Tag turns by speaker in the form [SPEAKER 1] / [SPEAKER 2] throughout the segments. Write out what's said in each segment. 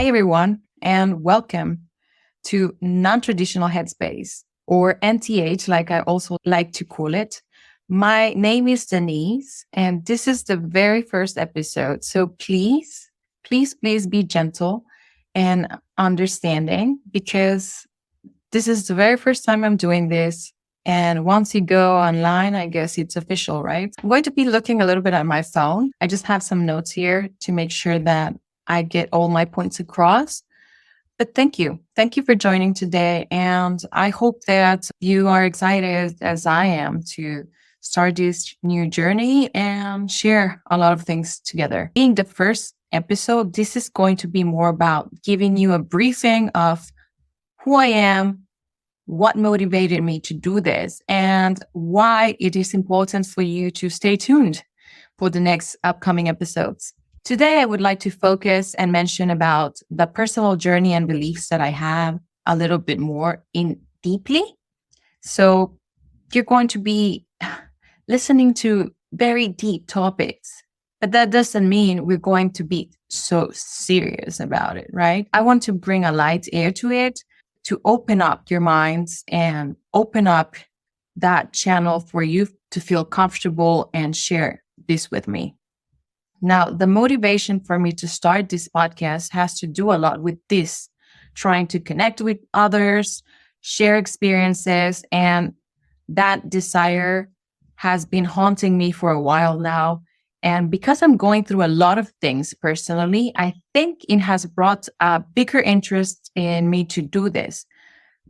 [SPEAKER 1] everyone, and welcome to Non-Traditional Headspace, or NTH, like I also like to call it. My name is Denisse, and this is the very first episode. So please be gentle and understanding because this is the very first time I'm doing this. And once you go online, I guess it's official, right? I'm going to be looking a little bit at my phone. I just have some notes here to make sure that I get all my points across. But thank you. Thank you for joining today. And I hope that you are excited as I am to start this new journey and share a lot of things together. Being the first episode, this is going to be more about giving you a briefing of who I am, what motivated me to do this, and why it is important for you to stay tuned for the next upcoming episodes. Today, I would like to focus and mention about the personal journey and beliefs that I have a little bit more in deeply. So you're going to be listening to very deep topics, but that doesn't mean we're going to be so serious about it, right? I want to bring a light air to it to open up your minds and open up that channel for you to feel comfortable and share this with me. Now, the motivation for me to start this podcast has to do a lot with this, trying to connect with others, share experiences, and that desire has been haunting me for a while now. And because I'm going through a lot of things personally, I think it has brought a bigger interest in me to do this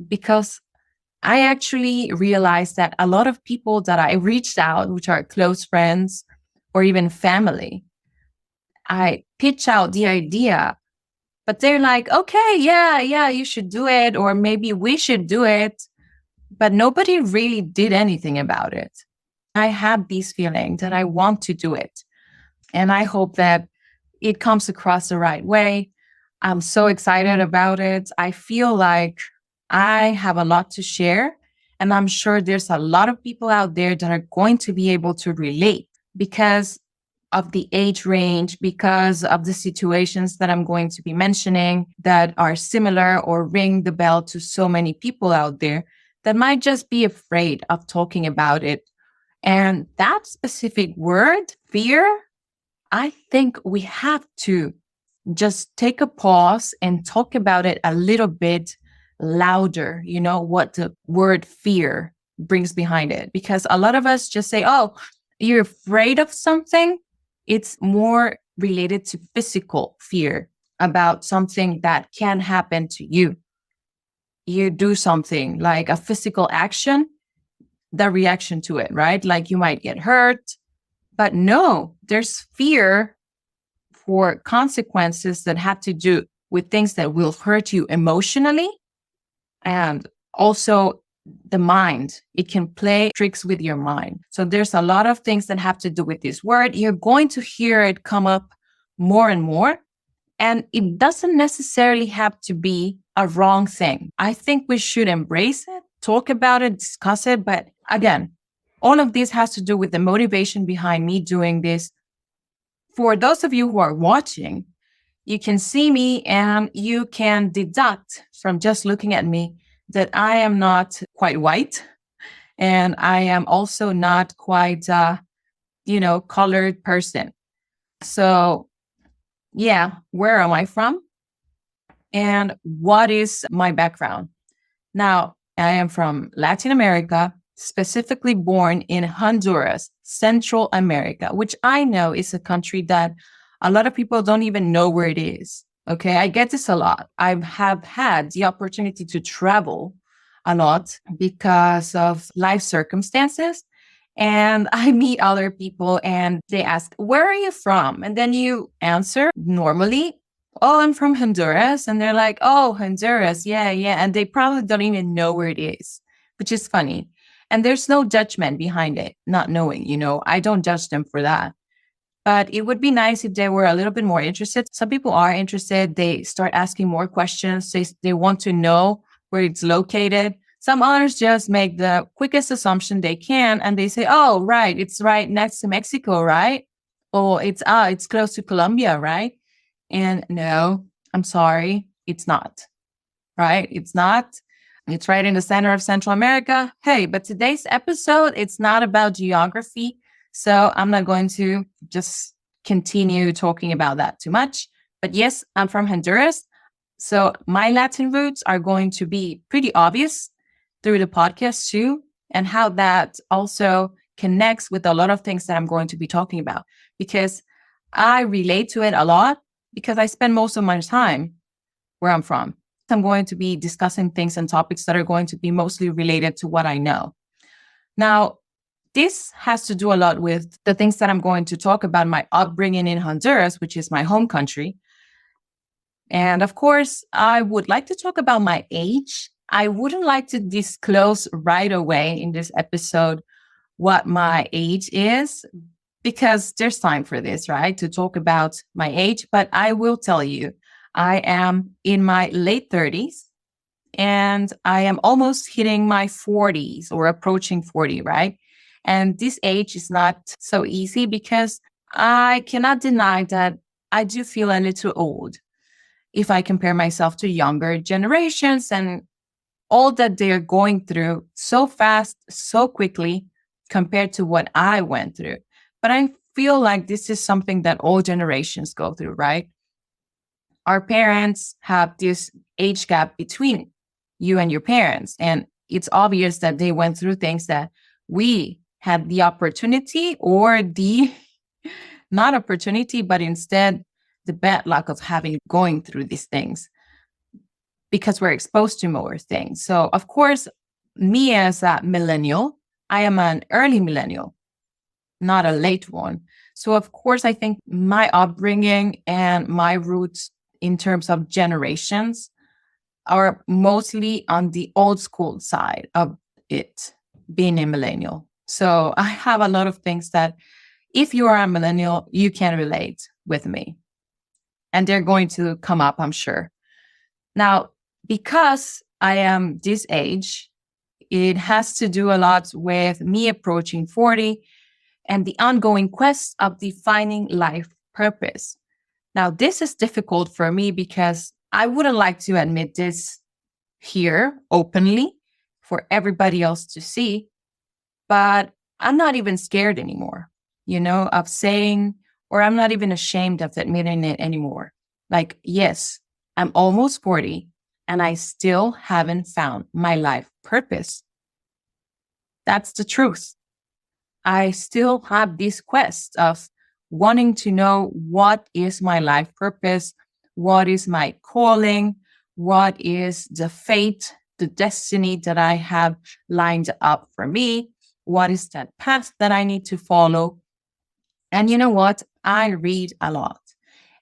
[SPEAKER 1] because I actually realized that a lot of people that I reached out, which are close friends or even family, I pitch out the idea, but they're like, okay, yeah, you should do it. Or maybe we should do it. But nobody really did anything about it. I have these feelings that I want to do it. And I hope that it comes across the right way. I'm so excited about it. I feel like I have a lot to share. And I'm sure there's a lot of people out there that are going to be able to relate because of the age range, because of the situations that I'm going to be mentioning that are similar or ring the bell to so many people out there that might just be afraid of talking about it. And that specific word, fear, I think we have to just take a pause and talk about it a little bit louder, what the word fear brings behind it. Because a lot of us just say, oh, you're afraid of something. It's more related to physical fear about something that can happen to you. You do something like a physical action, the reaction to it, right? Like you might get hurt. But no, there's fear for consequences that have to do with things that will hurt you emotionally and also the mind. It can play tricks with your mind. So there's a lot of things that have to do with this word. You're going to hear it come up more and more. And it doesn't necessarily have to be a wrong thing. I think we should embrace it, talk about it, discuss it. But again, all of this has to do with the motivation behind me doing this. For those of you who are watching, you can see me and you can deduct from just looking at me that I am not quite white. And I am also not quite, colored person. So yeah, where am I from? And what is my background? Now, I am from Latin America, specifically born in Honduras, Central America, which I know is a country that a lot of people don't even know where it is. Okay, I get this a lot. I have had the opportunity to travel a lot because of life circumstances. And I meet other people and they ask, where are you from? And then you answer normally, oh, I'm from Honduras. And they're like, oh, Honduras. Yeah. And they probably don't even know where it is, which is funny. And there's no judgment behind it, not knowing, I don't judge them for that. But it would be nice if they were a little bit more interested. Some people are interested. They start asking more questions. They want to know where it's located. Some others just make the quickest assumption they can. And they say, oh, right, it's right next to Mexico, right? Or it's close to Colombia, right? And no, I'm sorry, it's not, right? It's not. It's right in the center of Central America. Hey, but today's episode, it's not about geography. So I'm not going to just continue talking about that too much. But yes, I'm from Honduras. So my Latin roots are going to be pretty obvious through the podcast too, and how that also connects with a lot of things that I'm going to be talking about because I relate to it a lot because I spend most of my time where I'm from. I'm going to be discussing things and topics that are going to be mostly related to what I know. Now, this has to do a lot with the things that I'm going to talk about my upbringing in Honduras, which is my home country. And of course, I would like to talk about my age. I wouldn't like to disclose right away in this episode what my age is because there's time for this, right? To talk about my age. But I will tell you, I am in my late 30s and I am almost hitting my 40s or approaching 40, right? And this age is not so easy because I cannot deny that I do feel a little old if I compare myself to younger generations and all that they're going through so fast, so quickly compared to what I went through. But I feel like this is something that all generations go through, right? Our parents have this age gap between you and your parents. And it's obvious that they went through things that we had the opportunity or the not opportunity, but instead the bad luck of having going through these things because we're exposed to more things. So, of course, me as a millennial, I am an early millennial, not a late one. So, of course, I think my upbringing and my roots in terms of generations are mostly on the old school side of it, being a millennial. So, I have a lot of things that if you are a millennial, you can relate with me. And they're going to come up, I'm sure. Now, because I am this age, it has to do a lot with me approaching 40 and the ongoing quest of defining life purpose. Now, this is difficult for me because I wouldn't like to admit this here openly for everybody else to see, but I'm not even scared anymore, of saying, or I'm not even ashamed of admitting it anymore. Like, yes, I'm almost 40 and I still haven't found my life purpose. That's the truth. I still have this quest of wanting to know what is my life purpose, what is my calling, what is the fate, the destiny that I have lined up for me, what is that path that I need to follow. And you know what? I read a lot.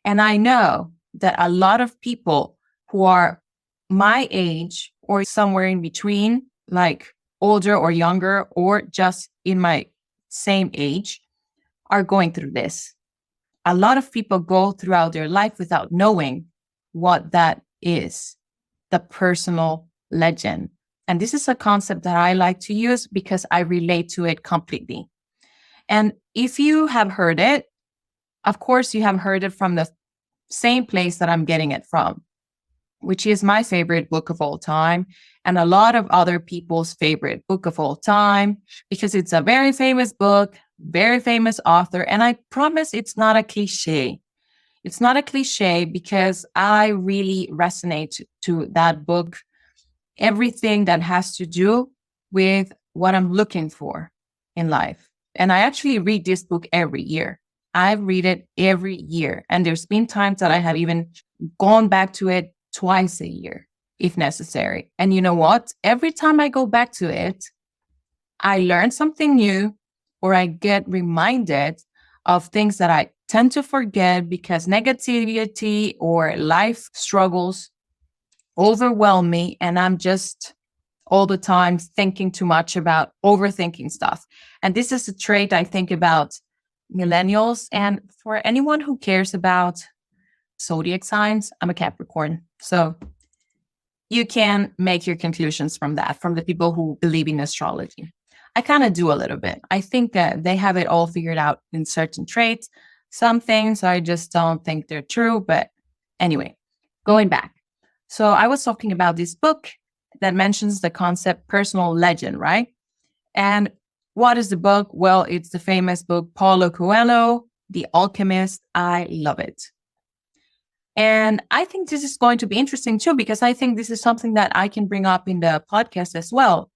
[SPEAKER 1] And I know that a lot of people who are my age or somewhere in between, like older or younger, or just in my same age, are going through this. A lot of people go throughout their life without knowing what that is, the personal legend. And this is a concept that I like to use because I relate to it completely. And if you have heard it, of course, you have heard it from the same place that I'm getting it from, which is my favorite book of all time and a lot of other people's favorite book of all time, because it's a very famous book, very famous author. And I promise it's not a cliche. It's not a cliche because I really resonate to that book, everything that has to do with what I'm looking for in life. And I actually read this book every year. I read it every year. And there's been times that I have even gone back to it twice a year, if necessary. And you know what? Every time I go back to it, I learn something new or I get reminded of things that I tend to forget because negativity or life struggles overwhelm me. And I'm just all the time thinking too much about overthinking stuff. And this is a trait I think about millennials. And for anyone who cares about zodiac signs, I'm a Capricorn. So you can make your conclusions from that, from the people who believe in astrology. I kind of do a little bit. I think that they have it all figured out in certain traits. Some things I just don't think they're true. But anyway, going back. So I was talking about this book that mentions the concept personal legend, right? And what is the book? Well, it's the famous book, Paulo Coelho, The Alchemist. I love it. And I think this is going to be interesting too, because I think this is something that I can bring up in the podcast as well,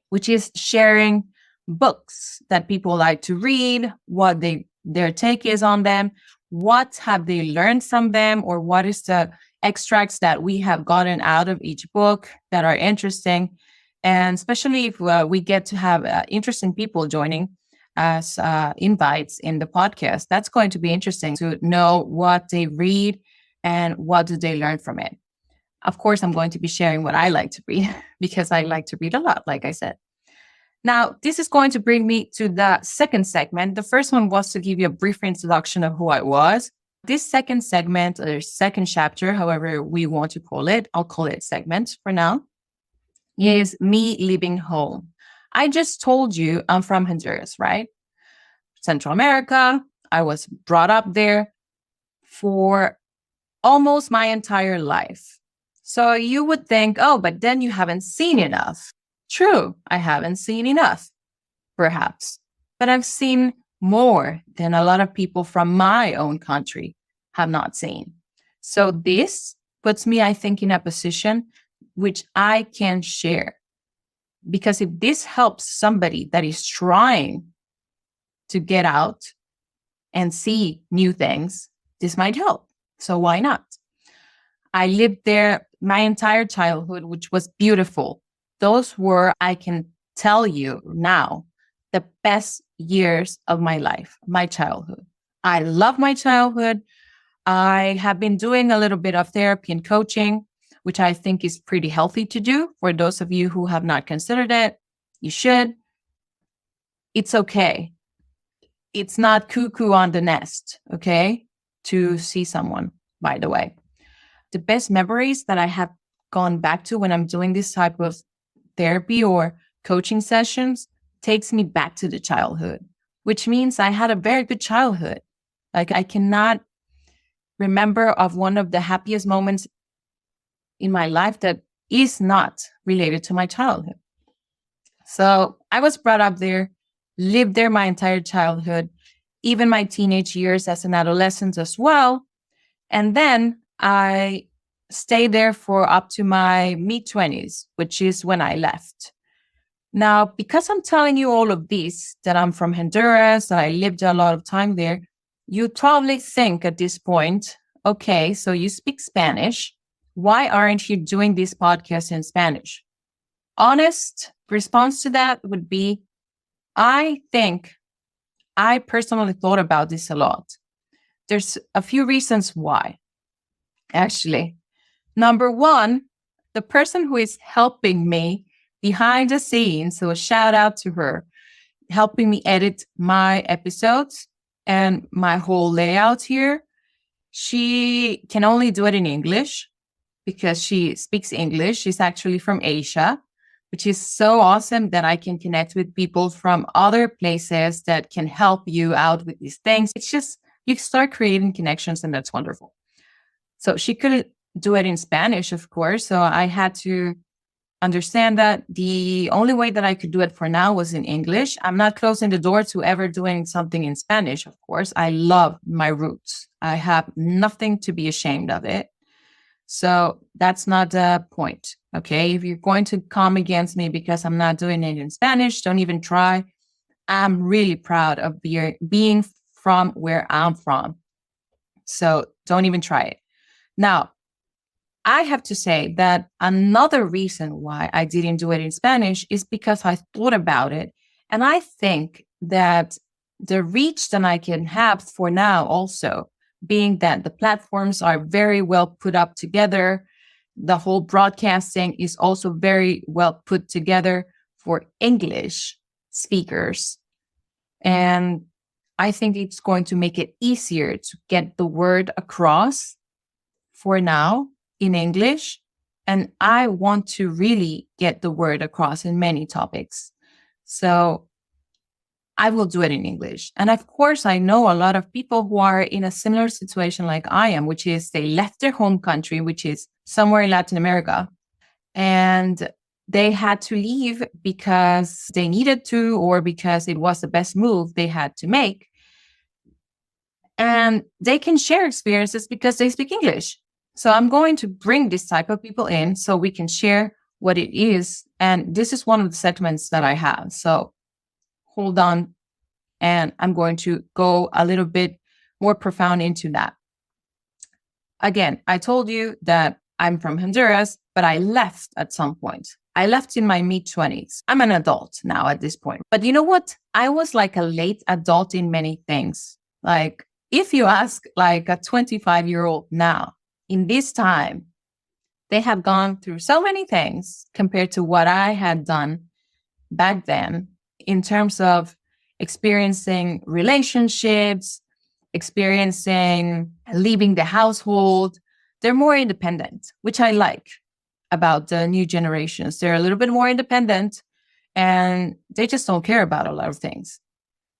[SPEAKER 1] which is sharing books that people like to read, what their take is on them, what have they learned from them, or what is the extracts that we have gotten out of each book that are interesting. And especially if we get to have interesting people joining as invites in the podcast, that's going to be interesting to know what they read and what do they learn from it. Of course, I'm going to be sharing what I like to read because I like to read a lot, like I said. Now, this is going to bring me to the second segment. The first one was to give you a brief introduction of who I was. This second segment, or second chapter, however we want to call it, I'll call it segment for now, is me leaving home. I just told you I'm from Honduras, right? Central America. I was brought up there for almost my entire life. So you would think, oh, but then you haven't seen enough. True, I haven't seen enough, perhaps, but I've seen more than a lot of people from my own country have not seen. So this puts me, I think, in a position which I can share. Because if this helps somebody that is trying to get out and see new things, this might help. So why not? I lived there my entire childhood, which was beautiful. Those were, I can tell you now, the best years of my life, my childhood. I love my childhood. I have been doing a little bit of therapy and coaching, which I think is pretty healthy to do. For those of you who have not considered it, you should. It's okay. It's not cuckoo on the nest, okay, to see someone, by the way. The best memories that I have gone back to when I'm doing this type of therapy or coaching sessions takes me back to the childhood, which means I had a very good childhood. Like I cannot remember of one of the happiest moments in my life that is not related to my childhood. So I was brought up there, lived there my entire childhood, even my teenage years as an adolescent as well. And then I stayed there for up to my mid-20s, which is when I left. Now, because I'm telling you all of this, that I'm from Honduras, that I lived a lot of time there, you probably think at this point, okay, so you speak Spanish. Why aren't you doing this podcast in Spanish? Honest response to that would be, I think I personally thought about this a lot. There's a few reasons why, actually. Number one, the person who is helping me behind the scenes, so a shout out to her, helping me edit my episodes and my whole layout here. She can only do it in English because she speaks English. She's actually from Asia, which is so awesome that I can connect with people from other places that can help you out with these things. It's just, you start creating connections and that's wonderful. So she couldn't do it in Spanish, of course. So I had to understand that the only way that I could do it for now was in English. I'm not closing the door to ever doing something in Spanish, of course. I love my roots. I have nothing to be ashamed of it. So that's not the point. Okay. If you're going to come against me because I'm not doing it in Spanish, don't even try. I'm really proud of being from where I'm from. So don't even try it. Now, I have to say that another reason why I didn't do it in Spanish is because I thought about it. And I think that the reach that I can have for now also, being that the platforms are very well put up together, the whole broadcasting is also very well put together for English speakers. And I think it's going to make it easier to get the word across for now in English. And I want to really get the word across in many topics. So I will do it in English. And of course, I know a lot of people who are in a similar situation like I am, which is they left their home country, which is somewhere in Latin America, and they had to leave because they needed to or because it was the best move they had to make. And they can share experiences because they speak English. So I'm going to bring this type of people in so we can share what it is. And this is one of the segments that I have. So hold on. And I'm going to go a little bit more profound into that. Again, I told you that I'm from Honduras, but I left at some point. I left in my mid-20s. I'm an adult now at this point. But you know what? I was like a late adult in many things. Like if you ask like a 25-year-old now, in this time, they have gone through so many things compared to what I had done back then in terms of experiencing relationships, experiencing leaving the household. They're more independent, which I like about the new generations. They're a little bit more independent and they just don't care about a lot of things.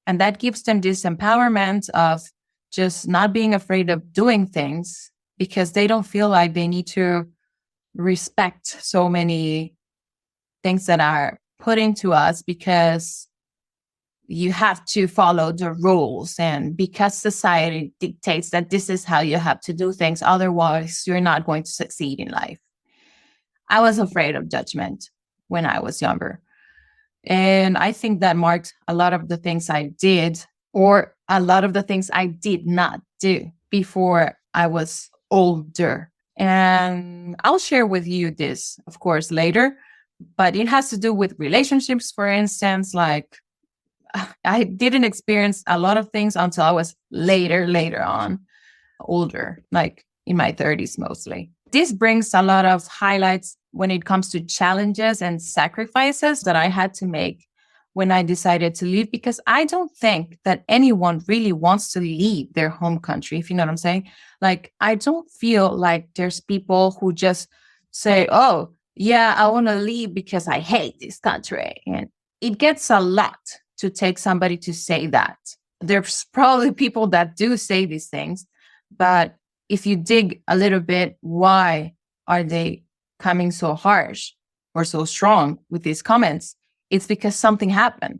[SPEAKER 1] And that gives them this empowerment of just not being afraid of doing things because they don't feel like they need to respect so many things that are put into us because you have to follow the rules and because society dictates that this is how you have to do things. Otherwise, you're not going to succeed in life. I was afraid of judgment when I was younger. And I think that marked a lot of the things I did or a lot of the things I did not do before I was older. And I'll share with you this, of course, later, but it has to do with relationships, for instance. Like I didn't experience a lot of things until I was later on, older, like in my 30s mostly. This brings a lot of highlights when it comes to challenges and sacrifices that I had to make when I decided to leave, because I don't think that anyone really wants to leave their home country, if you know what I'm saying. Like, I don't feel like there's people who just say, oh, yeah, I want to leave because I hate this country. And it gets a lot to take somebody to say that. There's probably people that do say these things, but if you dig a little bit, why are they coming so harsh or so strong with these comments? It's because something happened.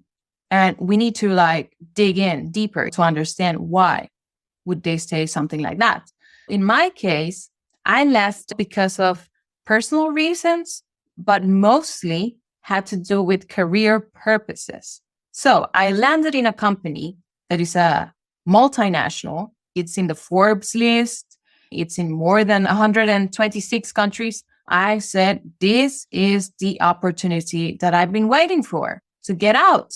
[SPEAKER 1] And we need to like dig in deeper to understand why would they say something like that. In my case, I left because of personal reasons, but mostly had to do with career purposes. So I landed in a company that is a multinational. It's in the Forbes list. It's in more than 126 countries. I said, this is the opportunity that I've been waiting for, to get out,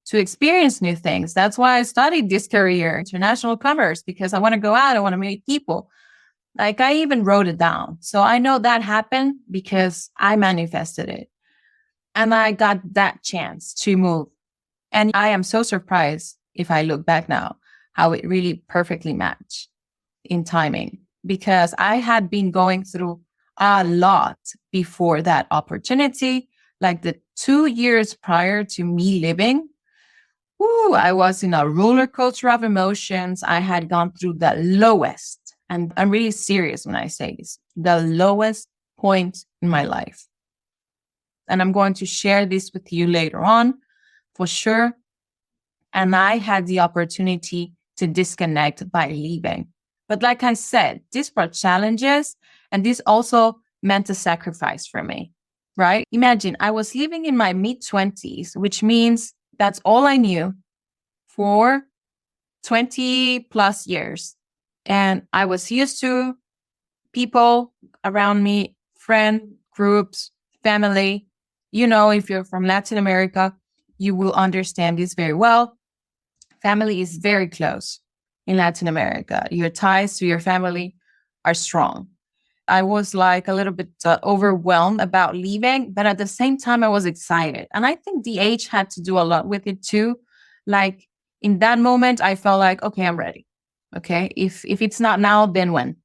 [SPEAKER 1] to experience new things. That's why I studied this career, international commerce, because I want to go out. I want to meet people. Like I even wrote it down. So I know that happened because I manifested it. And I got that chance to move. And I am so surprised, if I look back now, how it really perfectly matched in timing, because I had been going through a lot before that opportunity. Like the 2 years prior to me leaving, I was in a roller coaster of emotions. I had gone through the lowest, and I'm really serious when I say this, the lowest point in my life. And I'm going to share this with you later on for sure. And I had the opportunity to disconnect by leaving. But like I said, this brought challenges, and this also meant a sacrifice for me, right? Imagine I was living in my mid-20s, which means that's all I knew for 20 plus years. And I was used to people around me, friend groups, family. You know, if you're from Latin America, you will understand this very well. Family is very close in Latin America. Your ties to your family are strong. I was like a little bit overwhelmed about leaving, but at the same time, I was excited. And I think the age had to do a lot with it too. Like in that moment, I felt like, okay, I'm ready. Okay. If it's not now, then when?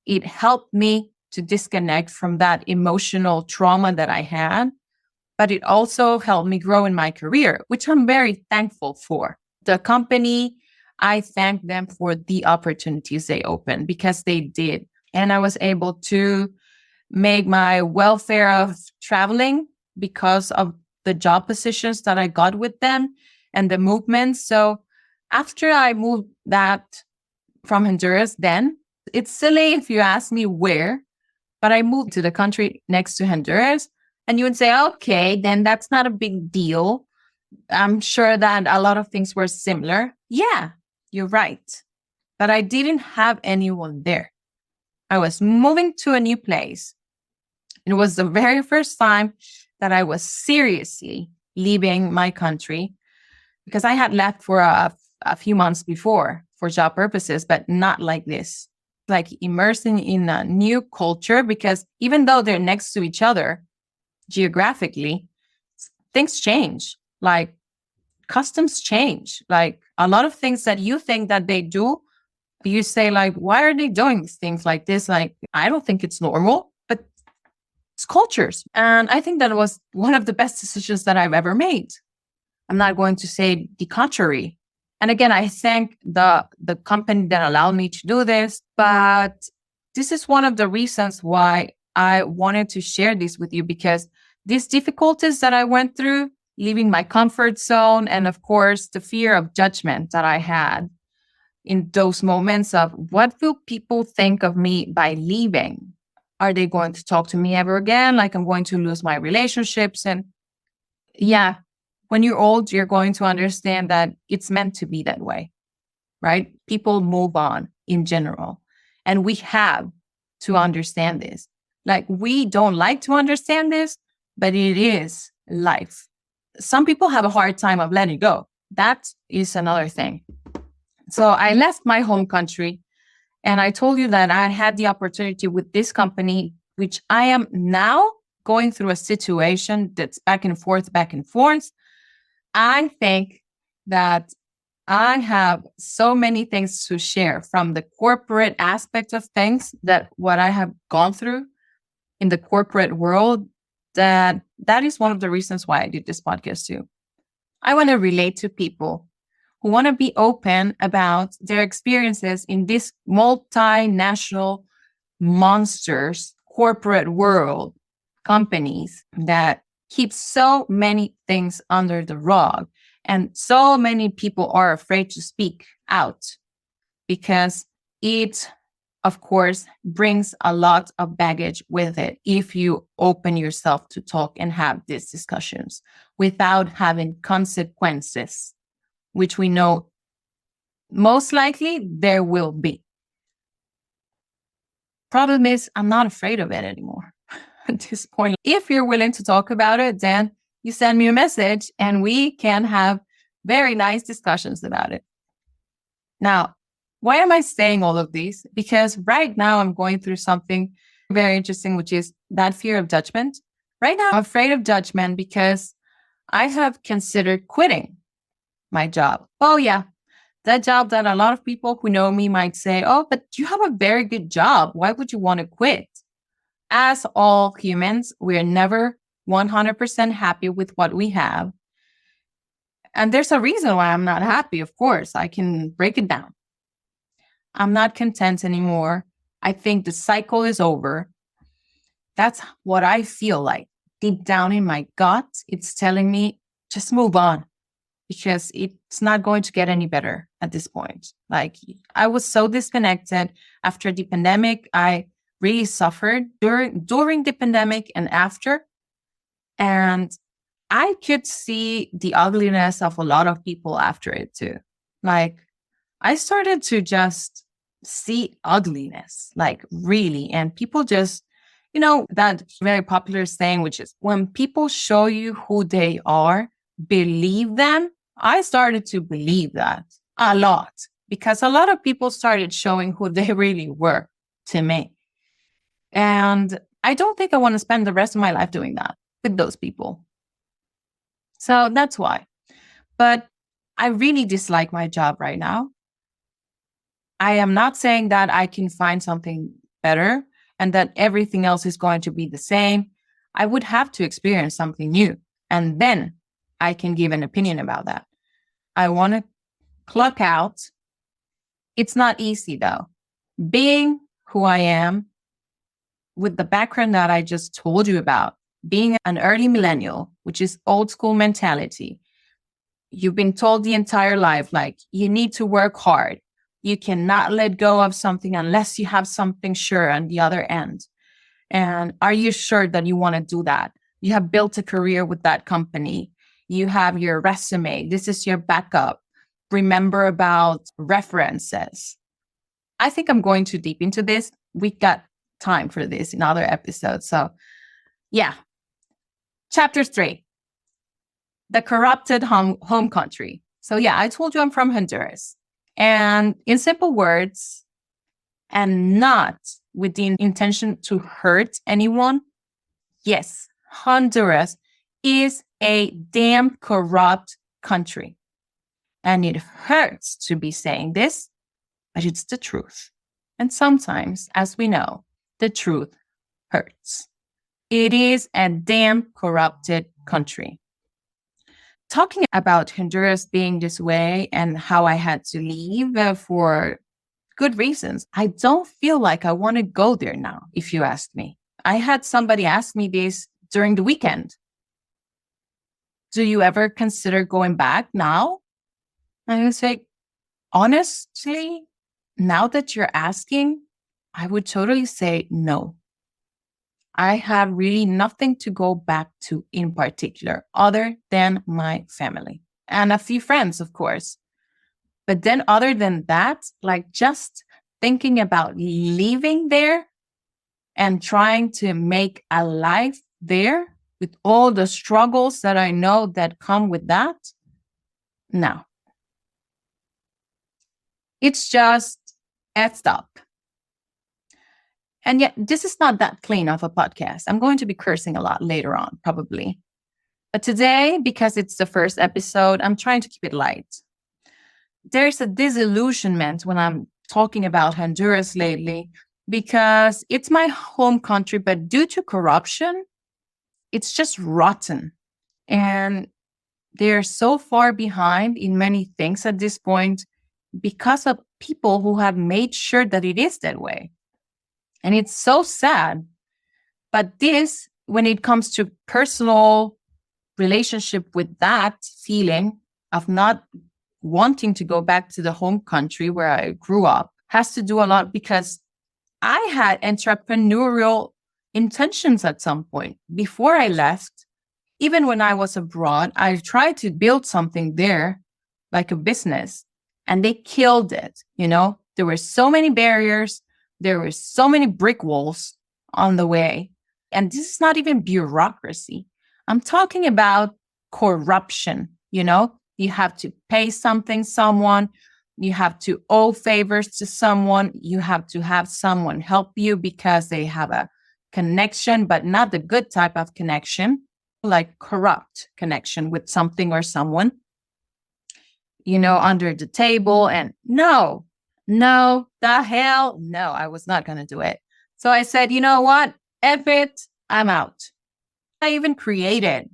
[SPEAKER 1] It helped me to disconnect from that emotional trauma that I had. but it also helped me grow in my career, which I'm very thankful for. The company, I thank them for the opportunities they opened because they did. And I was able to make my welfare of traveling because of the job positions that I got with them and the movement. So after I moved that from Honduras, then it's silly if you ask me where, but I moved to the country next to Honduras. And you would say, okay, then that's not a big deal. I'm sure that a lot of things were similar. Yeah, you're right. But I didn't have anyone there. I was moving to a new place. It was the very first time that I was seriously leaving my country because I had left for a few months before for job purposes, but not like this. Like immersing in a new culture because even though they're next to each other geographically, things change. Like customs change. Like a lot of things that you think that they do, you say like, why are they doing things like this? Like, I don't think it's normal, but it's cultures. And I think that was one of the best decisions that I've ever made. I'm not going to say the contrary. And again, I thank the company that allowed me to do this, but this is one of the reasons why I wanted to share this with you because these difficulties that I went through, leaving my comfort zone, and of course, the fear of judgment that I had in those moments of what will people think of me by leaving? Are they going to talk to me ever again? Like I'm going to lose my relationships. And yeah, when you're old, you're going to understand that it's meant to be that way, right? People move on in general. And we have to understand this. Like we don't like to understand this, but it is life. Some people have a hard time of letting go. That is another thing. So I left my home country and I told you that I had the opportunity with this company, which I am now going through a situation that's back and forth, back and forth. I think that I have so many things to share from the corporate aspect of things that what I have gone through in the corporate world, that is one of the reasons why I did this podcast too. I want to relate to people who want to be open about their experiences in this multinational monsters, corporate world, companies that keep so many things under the rug. And so many people are afraid to speak out because it, of course, brings a lot of baggage with it if you open yourself to talk and have these discussions without having consequences, which we know most likely there will be. Problem is, I'm not afraid of it anymore at this point. If you're willing to talk about it, then you send me a message and we can have very nice discussions about it. Now, why am I saying all of these? Because right now I'm going through something very interesting, which is that fear of judgment. Right now, I'm afraid of judgment because I have considered quitting my job. Oh, yeah. That job that a lot of people who know me might say, oh, but you have a very good job. Why would you want to quit? As all humans, we're never 100% happy with what we have. And there's a reason why I'm not happy, of course. I can break it down. I'm not content anymore. I think the cycle is over. That's what I feel like. Deep down in my gut, it's telling me, just move on. Because it's not going to get any better at this point. Like I was so disconnected after the pandemic. I really suffered during the pandemic and after. And I could see the ugliness of a lot of people after it too. Like I started to just see ugliness, like really. And people just, that very popular saying, which is when people show you who they are, believe them. I started to believe that a lot because a lot of people started showing who they really were to me. And I don't think I want to spend the rest of my life doing that with those people. So that's why. But I really dislike my job right now. I am not saying that I can find something better and that everything else is going to be the same. I would have to experience something new. And then I can give an opinion about that. I want to clock out. It's not easy though. Being who I am with the background that I just told you about, being an early millennial, which is old school mentality. You've been told the entire life, like, you need to work hard. You cannot let go of something unless you have something sure on the other end. And are you sure that you want to do that? You have built a career with that company. You have your resume. This is your backup. Remember about references. I think I'm going too deep into this. We got time for this in other episodes. So yeah. Chapter 3, the corrupted home country. So yeah, I told you I'm from Honduras. And in simple words, and not with the intention to hurt anyone, yes, Honduras is a damn corrupt country. And it hurts to be saying this, but it's the truth. And sometimes, as we know, the truth hurts. It is a damn corrupted country. Talking about Honduras being this way and how I had to leave for good reasons, I don't feel like I want to go there now, if you ask me. I had somebody ask me this during the weekend. Do you ever consider going back now? And I would say, honestly, now that you're asking, I would totally say no. I have really nothing to go back to in particular, other than my family and a few friends, of course. But then other than that, like just thinking about leaving there and trying to make a life there with all the struggles that I know that come with that, no. It's just effed up. And yet, this is not that clean of a podcast. I'm going to be cursing a lot later on, probably. But today, because it's the first episode, I'm trying to keep it light. There's a disillusionment when I'm talking about Honduras lately, because it's my home country, but due to corruption, it's just rotten. And they're so far behind in many things at this point because of people who have made sure that it is that way. And it's so sad. But this, when it comes to personal relationship with that feeling of not wanting to go back to the home country where I grew up, has to do a lot because I had entrepreneurial intentions at some point. Before I left, even when I was abroad, I tried to build something there, like a business, and they killed it. You know, there were so many barriers. There were so many brick walls on the way. And this is not even bureaucracy. I'm talking about corruption. You know, you have to pay someone, you have to owe favors to someone, you have to have someone help you because they have a connection, but not the good type of connection, like corrupt connection with something or someone, you know, under the table. And no, the hell, no, I was not going to do it. So I said, you know what? F it, I'm out. I even created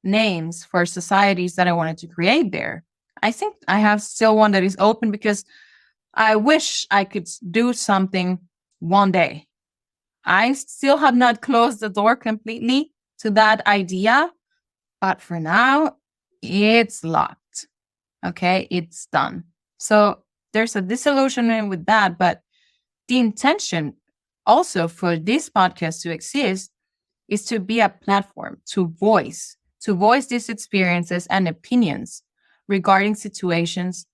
[SPEAKER 1] names for societies that I wanted to create there. I think I have still one that is open because I wish I could do something one day. I still have not closed the door completely to that idea, but for now, it's locked. Okay, it's done. So there's a disillusionment with that, but the intention also for this podcast to exist is to be a platform to voice these experiences and opinions regarding situations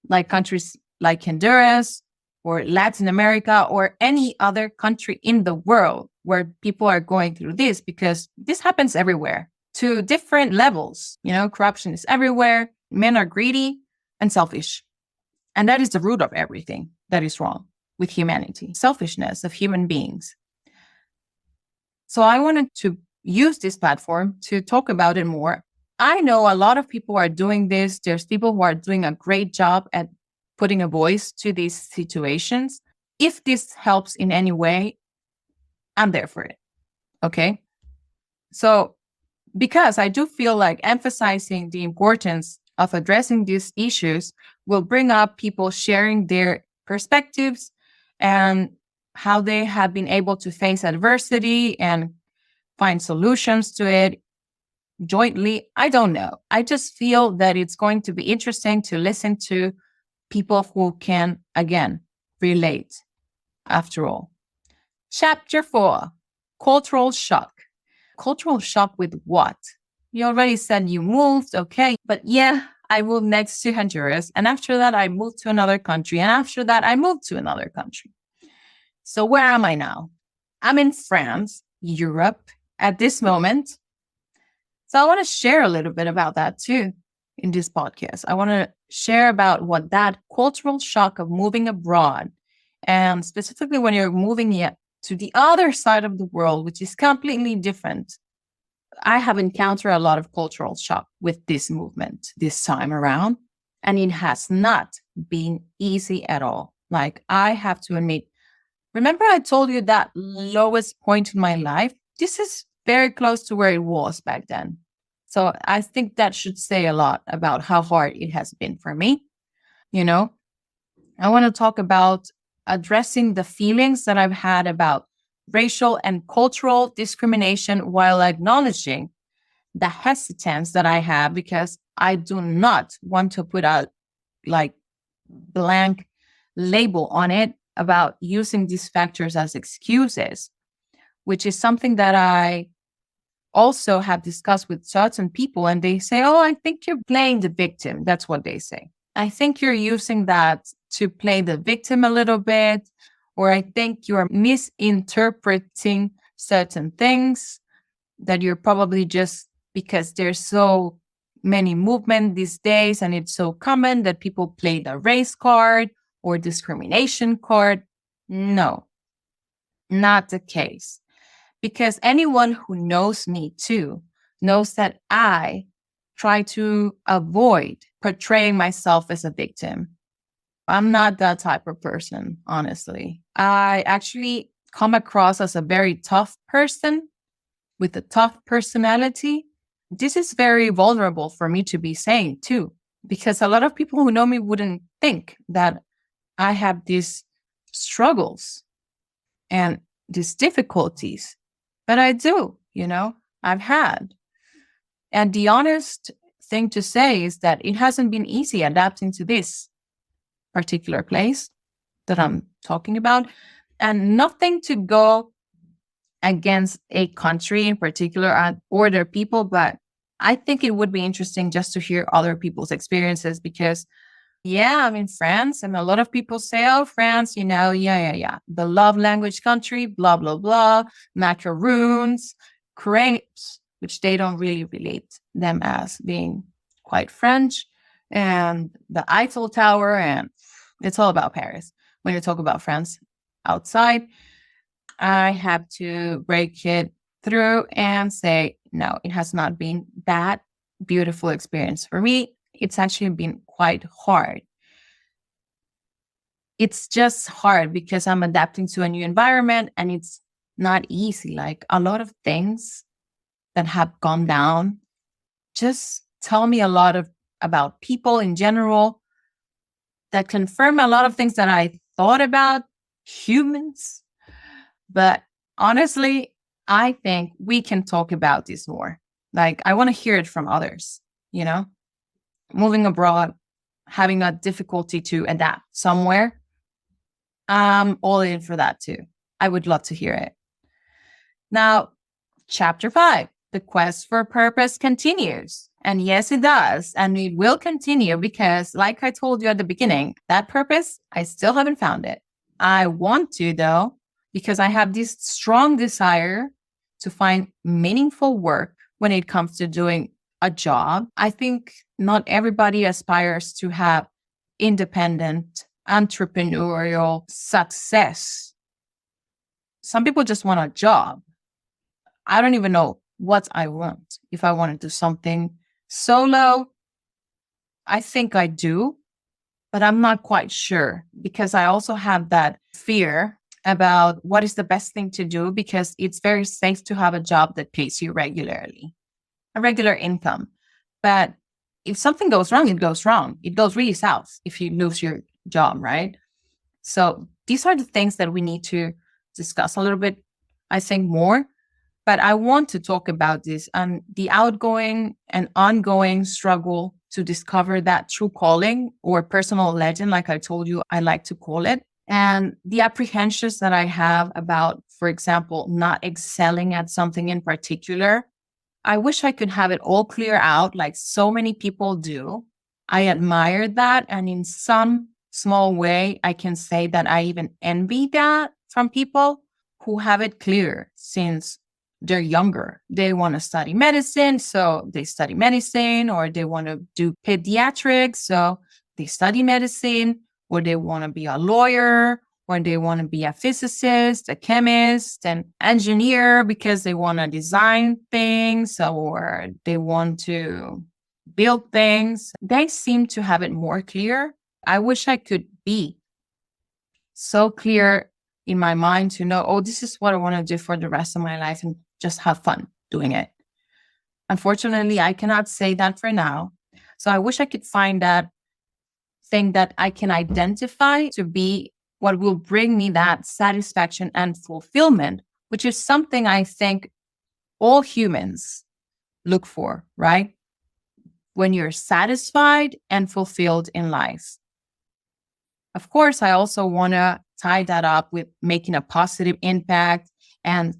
[SPEAKER 1] like countries like Honduras or Latin America or any other country in the world where people are going through this, because this happens everywhere to different levels. You know, corruption is everywhere. Men are greedy and selfish. And that is the root of everything that is wrong with humanity, selfishness of human beings. So I wanted to use this platform to talk about it more. I know a lot of people are doing this. There's people who are doing a great job at putting a voice to these situations. If this helps in any way, I'm there for it. Okay. So Because I do feel like emphasizing the importance of addressing these issues will bring up people sharing their perspectives and how they have been able to face adversity and find solutions to it jointly. I don't know. I just feel that it's going to be interesting to listen to people who can, again, relate after all. Chapter 4, cultural shock. Cultural shock with what? You already said you moved, okay. But yeah, I moved next to Honduras. And after that, I moved to another country. And after that, I moved to another country. So where am I now? I'm in France, Europe at this moment. So I want to share a little bit about that too in this podcast. I want to share about what that cultural shock of moving abroad, and specifically when you're moving to the other side of the world, which is completely different. I have encountered a lot of cultural shock with this movement this time around, and it has not been easy at all. Like, I have to admit, remember I told you that lowest point in my life? This is very close to where it was back then. So I think that should say a lot about how hard it has been for me. You know, I want to talk about addressing the feelings that I've had about racial and cultural discrimination while acknowledging the hesitance that I have, because I do not want to put a like blank label on it about using these factors as excuses, which is something that I also have discussed with certain people. And they say, oh, I think you're playing the victim. That's what they say. I think you're using that to play the victim a little bit, or I think you're misinterpreting certain things, that you're probably just because there's so many movement these days and it's so common that people play the race card or discrimination card. No, not the case. Because anyone who knows me too knows that I try to avoid portraying myself as a victim. I'm not that type of person, honestly. I actually come across as a very tough person with a tough personality. This is very vulnerable for me to be saying too, because a lot of people who know me wouldn't think that I have these struggles and these difficulties. But I do, I've had. And the honest thing to say is that it hasn't been easy adapting to this particular place that I'm talking about. And nothing to go against a country in particular or their people, but I think it would be interesting just to hear other people's experiences because, yeah, I'm in France and a lot of people say, oh, France, yeah. The love language country, blah, blah, blah, macaroons, crepes, which they don't really relate them as being quite French, and the Eiffel Tower, and it's all about Paris. When you talk about France outside, I have to break it through and say, no, it has not been that beautiful experience for me. It's actually been quite hard. It's just hard because I'm adapting to a new environment and it's not easy. Like a lot of things that have gone down just tell me a lot about people in general, that confirm a lot of things that I thought about humans. But honestly, I think we can talk about this more. Like, I want to hear it from others, moving abroad, having a difficulty to adapt somewhere. I'm all in for that too. I would love to hear it. Now, chapter 5, the quest for purpose continues. And yes, it does. And it will continue because, like I told you at the beginning, that purpose, I still haven't found it. I want to, though, because I have this strong desire to find meaningful work when it comes to doing a job. I think not everybody aspires to have independent, entrepreneurial success. Some people just want a job. I don't even know what I want. If I want to do something solo, I think I do, but I'm not quite sure because I also have that fear about what is the best thing to do because it's very safe to have a job that pays you regularly. a regular income. But if something goes wrong, it goes wrong. It goes really south if you lose your job, right? So these are the things that we need to discuss a little bit, I think, more. But I want to talk about this and the outgoing and ongoing struggle to discover that true calling or personal legend, like I told you, I like to call it. And the apprehensions that I have about, for example, not excelling at something in particular. I wish I could have it all clear out like so many people do. I admire that. And in some small way, I can say that I even envy that from people who have it clear since they're younger. They want to study medicine, so they study medicine, or they want to do pediatrics, so they study medicine, or they want to be a lawyer, or they want to be a physicist, a chemist, an engineer because they want to design things, or they want to build things. They seem to have it more clear. I wish I could be so clear in my mind to know, oh, this is what I want to do for the rest of my life and just have fun doing it. Unfortunately, I cannot say that for now. So I wish I could find that thing that I can identify to be what will bring me that satisfaction and fulfillment, which is something I think all humans look for, right? When you're satisfied and fulfilled in life. Of course, I also want to tie that up with making a positive impact and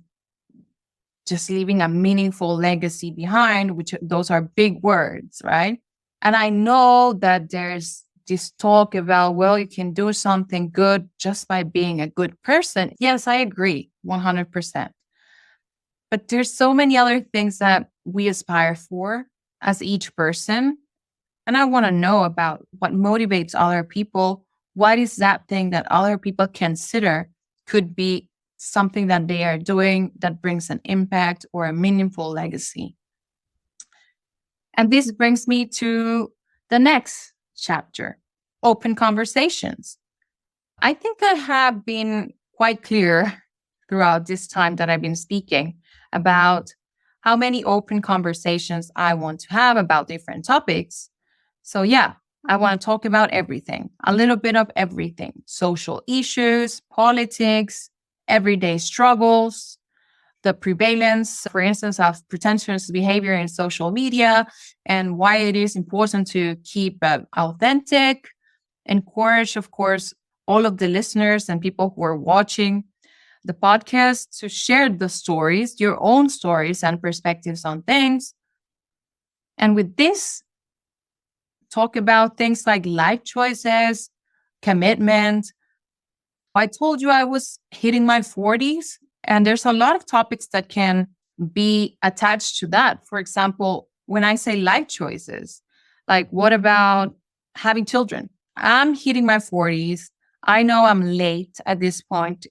[SPEAKER 1] just leaving a meaningful legacy behind, which those are big words, right? And I know that there's this talk about, well, you can do something good just by being a good person. Yes, I agree 100%. But there's so many other things that we aspire for as each person. And I want to know about what motivates other people. What is that thing that other people consider could be something that they are doing that brings an impact or a meaningful legacy? And this brings me to the next chapter, open conversations. I think I have been quite clear throughout this time that I've been speaking about how many open conversations I want to have about different topics. So yeah, I want to talk about everything, a little bit of everything, social issues, politics, everyday struggles, the prevalence, for instance, of pretentious behavior in social media, and why it is important to keep authentic. Encourage, of course, all of the listeners and people who are watching the podcast to share the stories, your own stories and perspectives on things. And with this, talk about things like life choices, commitment. I told you I was hitting my 40s, and there's a lot of topics that can be attached to that. For example, when I say life choices, like what about having children? I'm hitting my 40s. I know I'm late at this point,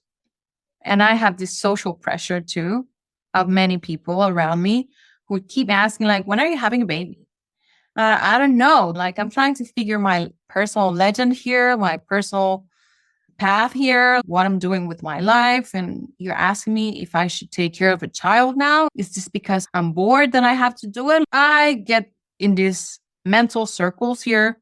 [SPEAKER 1] and I have this social pressure too of many people around me who keep asking, like, when are you having a baby? I don't know. Like, I'm trying to figure my personal legend here, my personal path here, what I'm doing with my life. And you're asking me if I should take care of a child now. Is this because I'm bored that I have to do it? I get in these mental circles here,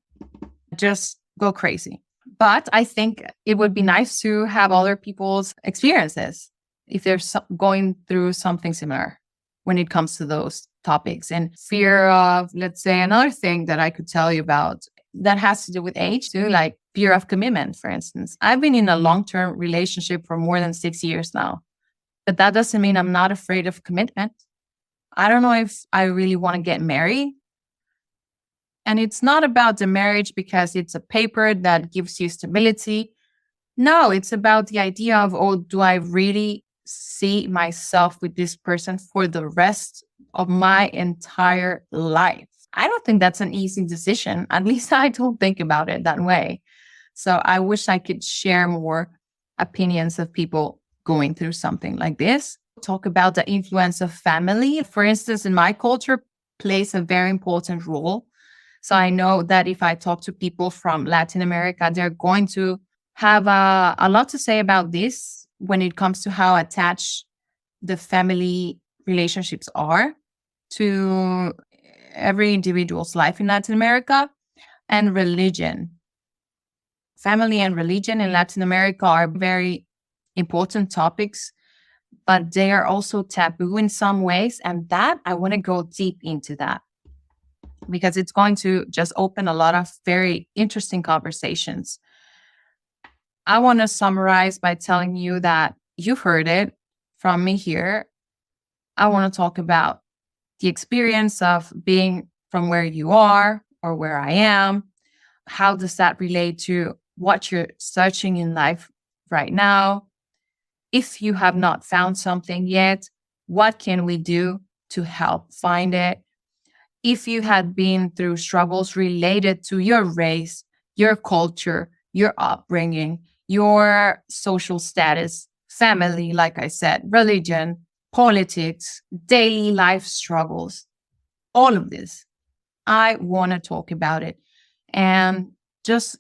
[SPEAKER 1] just go crazy. But I think it would be nice to have other people's experiences if they're going through something similar when it comes to those topics. And fear of, let's say, another thing that I could tell you about that has to do with age too, like fear of commitment, for instance. I've been in a long-term relationship for more than 6 years now, but that doesn't mean I'm not afraid of commitment. I don't know if I really want to get married. And it's not about the marriage because it's a paper that gives you stability. No, it's about the idea of, oh, do I really see myself with this person for the rest of my entire life? I don't think that's an easy decision. At least I don't think about it that way. So I wish I could share more opinions of people going through something like this. Talk about the influence of family. For instance, in my culture, plays a very important role. So I know that if I talk to people from Latin America, they're going to have a lot to say about this when it comes to how attached the family relationships are. to every individual's life in Latin America, and religion. Family and religion in Latin America are very important topics, but they are also taboo in some ways. And that I want to go deep into that because it's going to just open a lot of very interesting conversations. I want to summarize by telling you that you've heard it from me here. I want to talk about the experience of being from where you are or where I am. How does that relate to what you're searching in life right now? If you have not found something yet, what can we do to help find it? If you had been through struggles related to your race, your culture, your upbringing, your social status, family, like I said, religion, politics, daily life struggles, all of this, I want to talk about it and just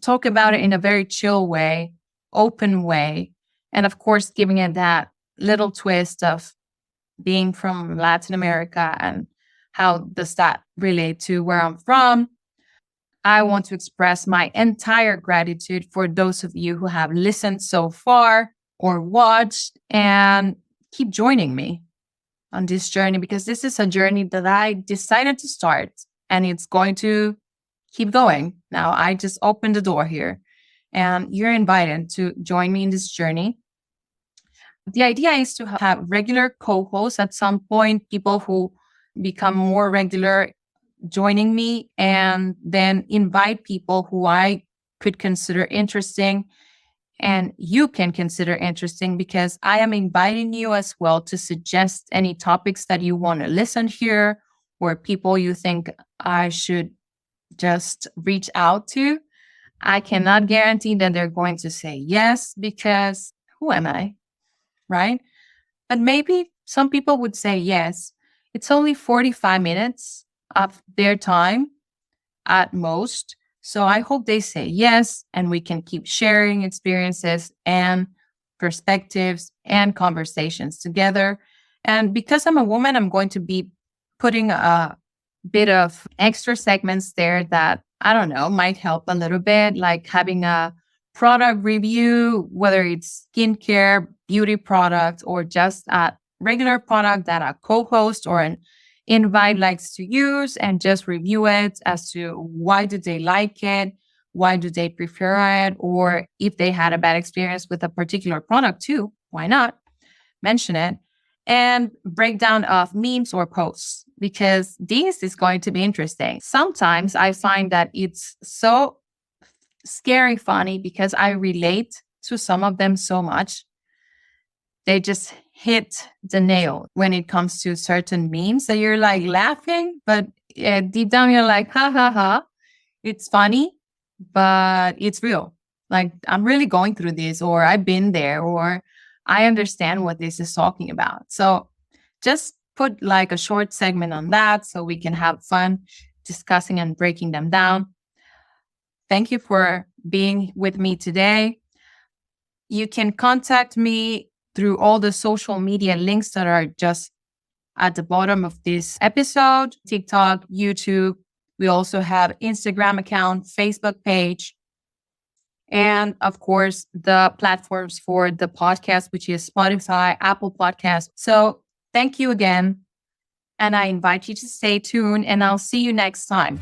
[SPEAKER 1] talk about it in a very chill way, open way. And of course, giving it that little twist of being from Latin America and how does that relate to where I'm from. I want to express my entire gratitude for those of you who have listened so far or watched and keep joining me on this journey because this is a journey that I decided to start and it's going to keep going. Now, I just opened the door here and you're invited to join me in this journey. The idea is to have regular co hosts at some point, people who become more regular joining me, and then invite people who I could consider interesting and you can consider interesting because I am inviting you as well to suggest any topics that you want to listen here or people you think I should just reach out to. I cannot guarantee that they're going to say yes because who am I? Right? But maybe some people would say yes. It's only 45 minutes of their time at most. So I hope they say yes, and we can keep sharing experiences and perspectives and conversations together. And because I'm a woman, I'm going to be putting a bit of extra segments there that I don't know might help a little bit, like having a product review, whether it's skincare, beauty product, or just a regular product that a co-host or an invite likes to use and just review it as to why do they like it, why do they prefer it, or if they had a bad experience with a particular product too, why not mention it, and breakdown of memes or posts because this is going to be interesting. Sometimes I find that it's so scary funny because I relate to some of them so much. They just hit the nail when it comes to certain memes that you're like laughing, but deep down you're like, ha ha ha. It's funny, but it's real. Like I'm really going through this, or I've been there, or I understand what this is talking about. So just put like a short segment on that so we can have fun discussing and breaking them down. Thank you for being with me today. You can contact me through all the social media links that are just at the bottom of this episode, TikTok, YouTube. We also have Instagram account, Facebook page, and of course, the platforms for the podcast, which is Spotify, Apple Podcasts. So thank you again. And I invite you to stay tuned and I'll see you next time.